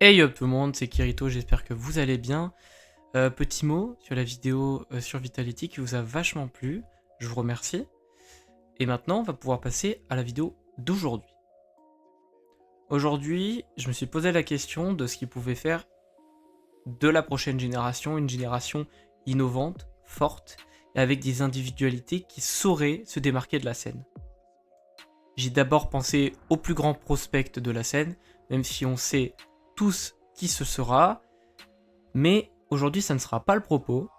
Hey up tout le monde, c'est Kirito, j'espère que vous allez bien. Petit mot sur la vidéo sur Vitality qui vous a vachement plu, je vous remercie. Et maintenant, on va pouvoir passer à la vidéo d'aujourd'hui. Aujourd'hui, je me suis posé la question de ce qui pouvait faire de la prochaine génération une génération innovante, forte, et avec des individualités qui sauraient se démarquer de la scène. J'ai d'abord pensé aux plus grands prospects de la scène, même si on sait tous qui ce sera, mais aujourd'hui ça ne sera pas le propos.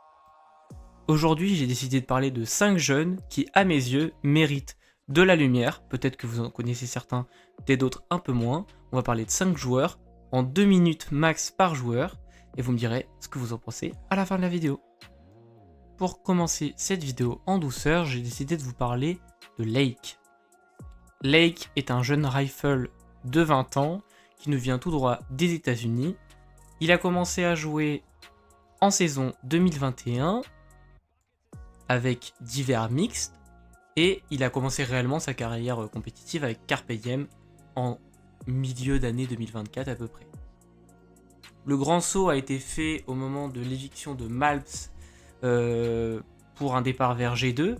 Aujourd'hui j'ai décidé de parler de 5 jeunes qui à mes yeux méritent de la lumière, peut-être que vous en connaissez certains, peut-être d'autres un peu moins. On va parler de 5 joueurs en 2 minutes max par joueur, et vous me direz ce que vous en pensez à la fin de la vidéo. Pour commencer cette vidéo en douceur, j'ai décidé de vous parler de Lake. Lake est un jeune rifle de 20 ans qui nous vient tout droit des États-Unis. Il a commencé à jouer en saison 2021 avec divers mixtes et il a commencé réellement sa carrière compétitive avec Carpe Diem en milieu d'année 2024 à peu près. Le grand saut a été fait au moment de l'éviction de Malps pour un départ vers G2 où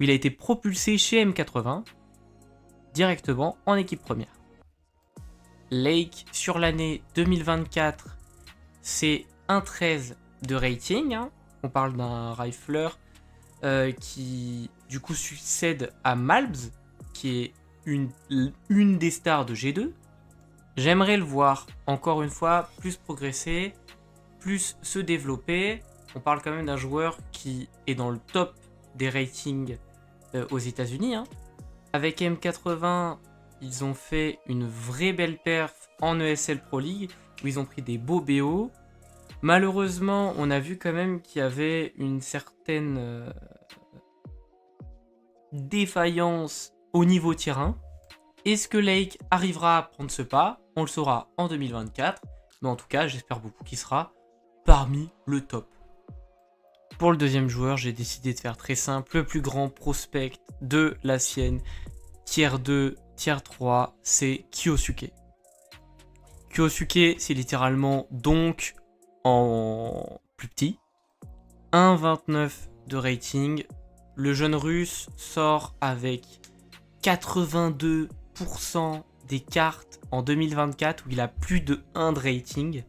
il a été propulsé chez M80 directement en équipe première. Lake sur l'année 2024, c'est 1,13 de rating. On parle d'un rifleur qui du coup succède à Malbs, qui est une des stars de G2. J'aimerais le voir encore une fois plus progresser, plus se développer. On parle quand même d'un joueur qui est dans le top des ratings aux États-Unis. Avec M80, ils ont fait une vraie belle perf en ESL Pro League, où ils ont pris des beaux BO. Malheureusement, on a vu quand même qu'il y avait une certaine défaillance au niveau tier 1. Est-ce que Lake arrivera à prendre ce pas? On le saura en 2024. Mais en tout cas, j'espère beaucoup qu'il sera parmi le top. Pour le deuxième joueur, j'ai décidé de faire très simple. Le plus grand prospect de la sienne, tier 2, tier 3, c'est Kyosuke. Kyosuke, c'est littéralement donc en plus petit. 1,29 de rating. Le jeune russe sort avec 82% des cartes en 2024 où il a plus de 1 de rating.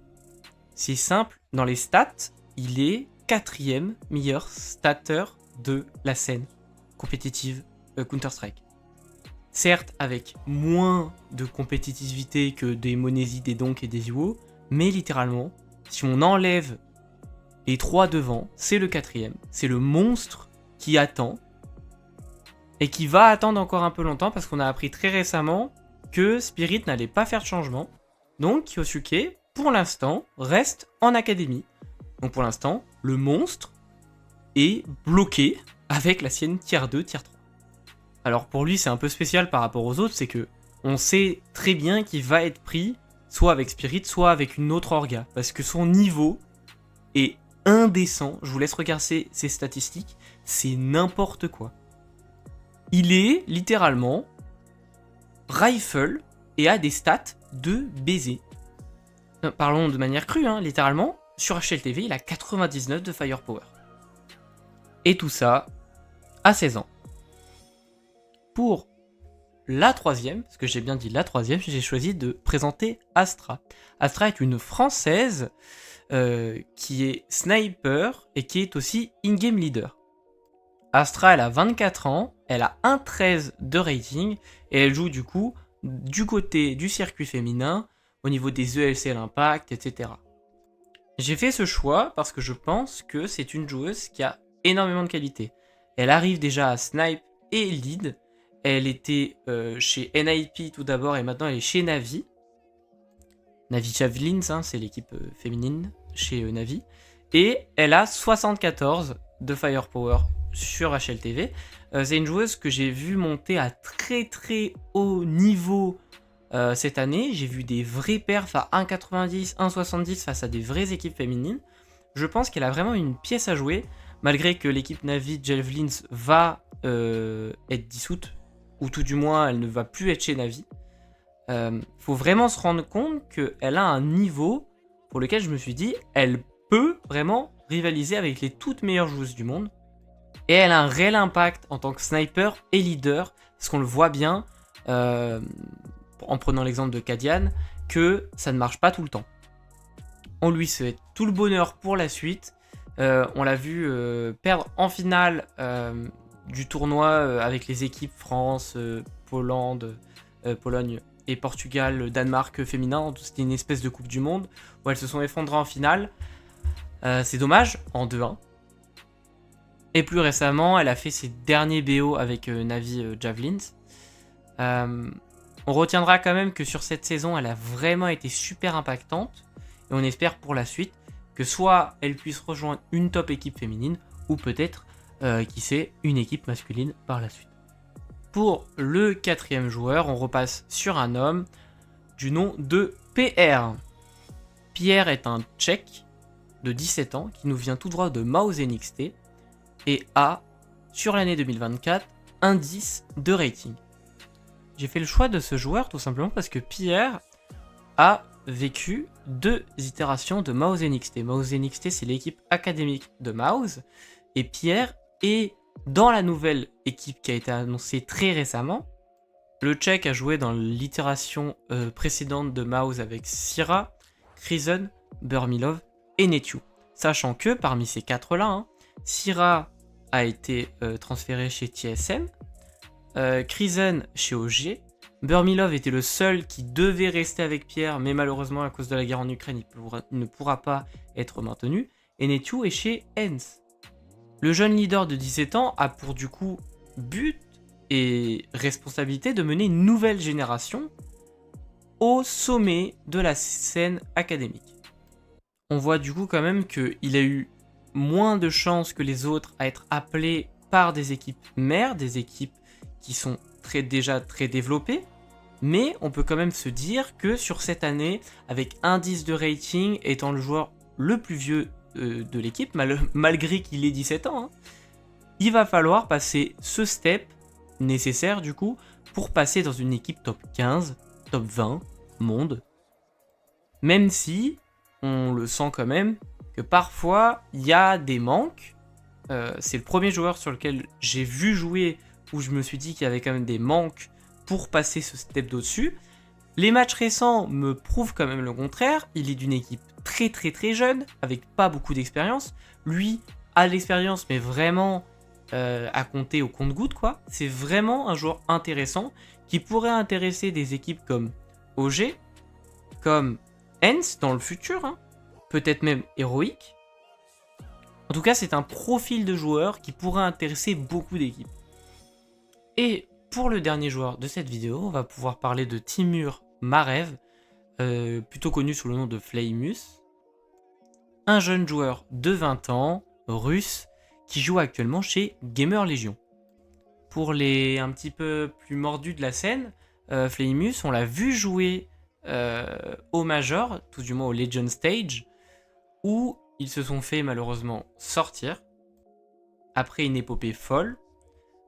C'est simple, dans les stats, il est 4e meilleur statter de la scène compétitive Counter-Strike. Certes, avec moins de compétitivité que des Monesi, des Donk et des Iwo, mais littéralement, si on enlève les 3 devant, c'est le 4e. C'est le monstre qui attend et qui va attendre encore un peu longtemps parce qu'on a appris très récemment que Spirit n'allait pas faire de changement. Donc Kyosuke, pour l'instant, reste en académie. Donc pour l'instant, le monstre est bloqué avec la sienne tier 2, tier 3. Alors pour lui, c'est un peu spécial par rapport aux autres, c'est que on sait très bien qu'il va être pris soit avec Spirit, soit avec une autre orga. Parce que son niveau est indécent. Je vous laisse regarder ses statistiques. C'est n'importe quoi. Il est littéralement rifle et a des stats de baiser. Parlons de manière crue, littéralement. Sur HLTV, il a 99 de firepower. Et tout ça à 16 ans. Pour la troisième, parce que j'ai bien dit la troisième, j'ai choisi de présenter Astra. Astra est une Française qui est sniper et qui est aussi in-game leader. Astra, elle a 24 ans, elle a 1,13 de rating et elle joue du coup du côté du circuit féminin au niveau des ELCL Impact, etc. J'ai fait ce choix parce que je pense que c'est une joueuse qui a énormément de qualité. Elle arrive déjà à snipe et lead. Elle était chez NIP tout d'abord et maintenant elle est chez Navi. Navi Javelins, c'est l'équipe féminine chez Navi. Et elle a 74 de firepower sur HLTV. C'est une joueuse que j'ai vue monter à très très haut niveau cette année. J'ai vu des vrais perfs à 1,90, 1,70 face à des vraies équipes féminines. Je pense qu'elle a vraiment une pièce à jouer, malgré que l'équipe Navi Javelins va être dissoute, ou tout du moins elle ne va plus être chez Navi. Faut vraiment se rendre compte qu'elle a un niveau pour lequel je me suis dit, elle peut vraiment rivaliser avec les toutes meilleures joueuses du monde. Et elle a un réel impact en tant que sniper et leader, parce qu'on le voit bien, en prenant l'exemple de Kadian, que ça ne marche pas tout le temps. On lui souhaite tout le bonheur pour la suite. On l'a vu perdre en finale du tournoi avec les équipes France, Pologne et Portugal, Danemark féminin. C'était une espèce de Coupe du Monde où elles se sont effondrées en finale. C'est dommage, en 2-1. Et plus récemment, elle a fait ses derniers BO avec Na'Vi Javelins. On retiendra quand même que sur cette saison, elle a vraiment été super impactante. Et on espère pour la suite que soit elle puisse rejoindre une top équipe féminine, ou peut-être, qui sait, une équipe masculine par la suite. Pour le 4e joueur, on repasse sur un homme du nom de PR. Pierre est un Tchèque de 17 ans qui nous vient tout droit de MOUZ NXT et a, sur l'année 2024, un 10 de rating. J'ai fait le choix de ce joueur tout simplement parce que Pierre a vécu 2 itérations de MOUZ NXT. MOUZ NXT, c'est l'équipe académique de MOUZ, et Pierre est dans la nouvelle équipe qui a été annoncée très récemment. Le Tchèque a joué dans l'itération précédente de MOUZ avec Syrah, Krizen, Burmilov et Netju. Sachant que parmi ces 4-là, Syrah a été transféré chez TSM, Krizen chez OG, Burmilov était le seul qui devait rester avec Pierre, mais malheureusement à cause de la guerre en Ukraine, il ne pourra pas être maintenu, et Netju est chez ENCE. Le jeune leader de 17 ans a pour du coup but et responsabilité de mener une nouvelle génération au sommet de la scène académique. On voit du coup quand même qu'il a eu moins de chances que les autres à être appelé par des équipes mères, des équipes qui sont déjà très développées, mais on peut quand même se dire que sur cette année, avec un 10 de rating, étant le joueur le plus vieux de l'équipe, malgré qu'il ait 17 ans, il va falloir passer ce step nécessaire du coup pour passer dans une équipe top 15, top 20, monde. Même si on le sent quand même que parfois il y a des manques. C'est le premier joueur sur lequel j'ai vu jouer où je me suis dit qu'il y avait quand même des manques pour passer ce step d'au-dessus. Les matchs récents me prouvent quand même le contraire. Il est d'une équipe très très très jeune, avec pas beaucoup d'expérience. Lui a de l'expérience, mais vraiment à compter au compte-gouttes, quoi. C'est vraiment un joueur intéressant qui pourrait intéresser des équipes comme OG, comme ENCE dans le futur, peut-être même Heroic. En tout cas, c'est un profil de joueur qui pourrait intéresser beaucoup d'équipes. Et pour le dernier joueur de cette vidéo, on va pouvoir parler de Timur Marev, plutôt connu sous le nom de Flameus. Un jeune joueur de 20 ans, russe, qui joue actuellement chez Gamer Legion. Pour les un petit peu plus mordus de la scène, Flameus, on l'a vu jouer au Major, tout du moins au Legend Stage, où ils se sont fait malheureusement sortir, après une épopée folle.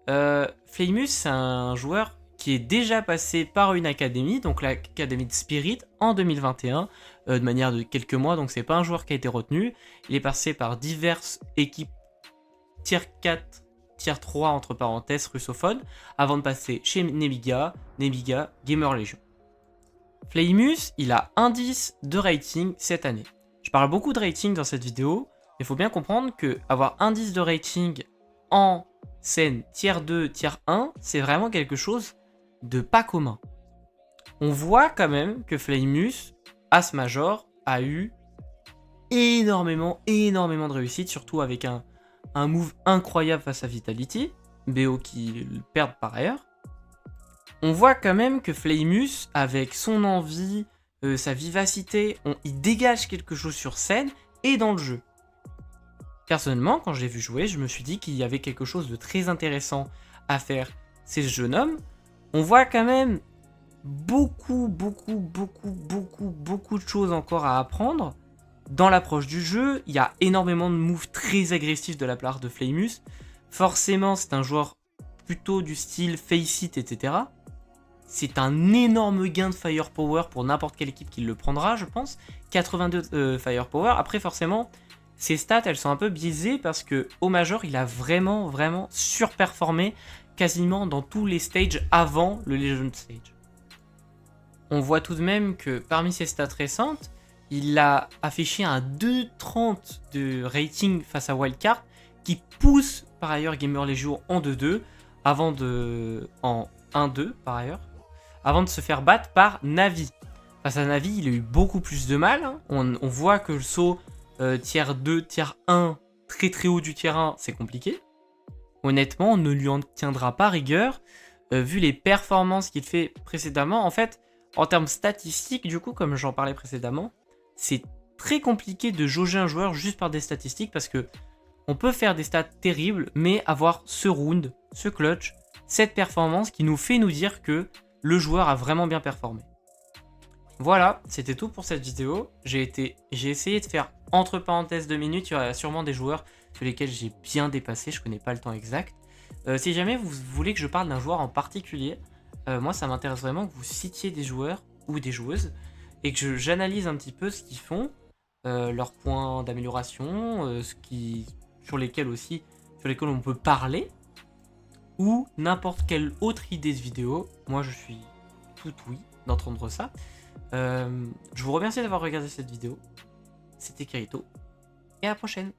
Flameus, c'est un joueur qui est déjà passé par une académie, donc l'académie de Spirit, en 2021, de manière de quelques mois, donc c'est pas un joueur qui a été retenu. Il est passé par diverses équipes tier 4, tier 3, entre parenthèses, russophones, avant de passer chez Nemiga, Gamer Legion. Flameus, il a un 10 de rating cette année. Je parle beaucoup de rating dans cette vidéo, mais il faut bien comprendre que avoir un 10 de rating en scène tier 2, tier 1, c'est vraiment quelque chose de pas commun. On voit quand même que Flameus, à ce Major, a eu énormément de réussite, surtout avec un move incroyable face à Vitality, BO qui le perdent par ailleurs. On voit quand même que Flameus, avec son envie, sa vivacité, il dégage quelque chose sur scène et dans le jeu. Personnellement, quand je l'ai vu jouer, je me suis dit qu'il y avait quelque chose de très intéressant à faire. C'est ce jeune homme. On voit quand même beaucoup de choses encore à apprendre. Dans l'approche du jeu, il y a énormément de moves très agressifs de la part de Flameus. Forcément, c'est un joueur plutôt du style face it, etc. c'est un énorme gain de firepower pour n'importe quelle équipe qui le prendra, je pense. 82 firepower. Après, forcément, ses stats, elles sont un peu biaisées parce que au Major, il a vraiment, vraiment surperformé quasiment dans tous les stages avant le Legend Stage. On voit tout de même que parmi ses stats récentes, il a affiché un 2,30 de rating face à Wildcard qui pousse par ailleurs Gamer Leisure en 2-2 en 1-2 par ailleurs, avant de se faire battre par Navi. Face à Navi, il a eu beaucoup plus de mal. Hein. On voit que le saut tiers 2, tiers 1, très très haut du tiers 1, c'est compliqué. Honnêtement, on ne lui en tiendra pas rigueur, vu les performances qu'il fait précédemment. En fait, en termes statistiques, du coup, comme j'en parlais précédemment, c'est très compliqué de jauger un joueur juste par des statistiques parce que on peut faire des stats terribles, mais avoir ce round, ce clutch, cette performance qui nous fait nous dire que le joueur a vraiment bien performé. Voilà, c'était tout pour cette vidéo. J'ai essayé de faire entre parenthèses 2 minutes. Il y aura sûrement des joueurs sur lesquels j'ai bien dépassé, je connais pas le temps exact. Si jamais vous voulez que je parle d'un joueur en particulier, moi ça m'intéresse vraiment que vous citiez des joueurs ou des joueuses et que j'analyse un petit peu ce qu'ils font, leurs points d'amélioration, sur lesquels on peut parler, ou n'importe quelle autre idée de vidéo. Moi je suis tout oui d'entendre ça. Je vous remercie d'avoir regardé cette vidéo. C'était Kirito et à la prochaine.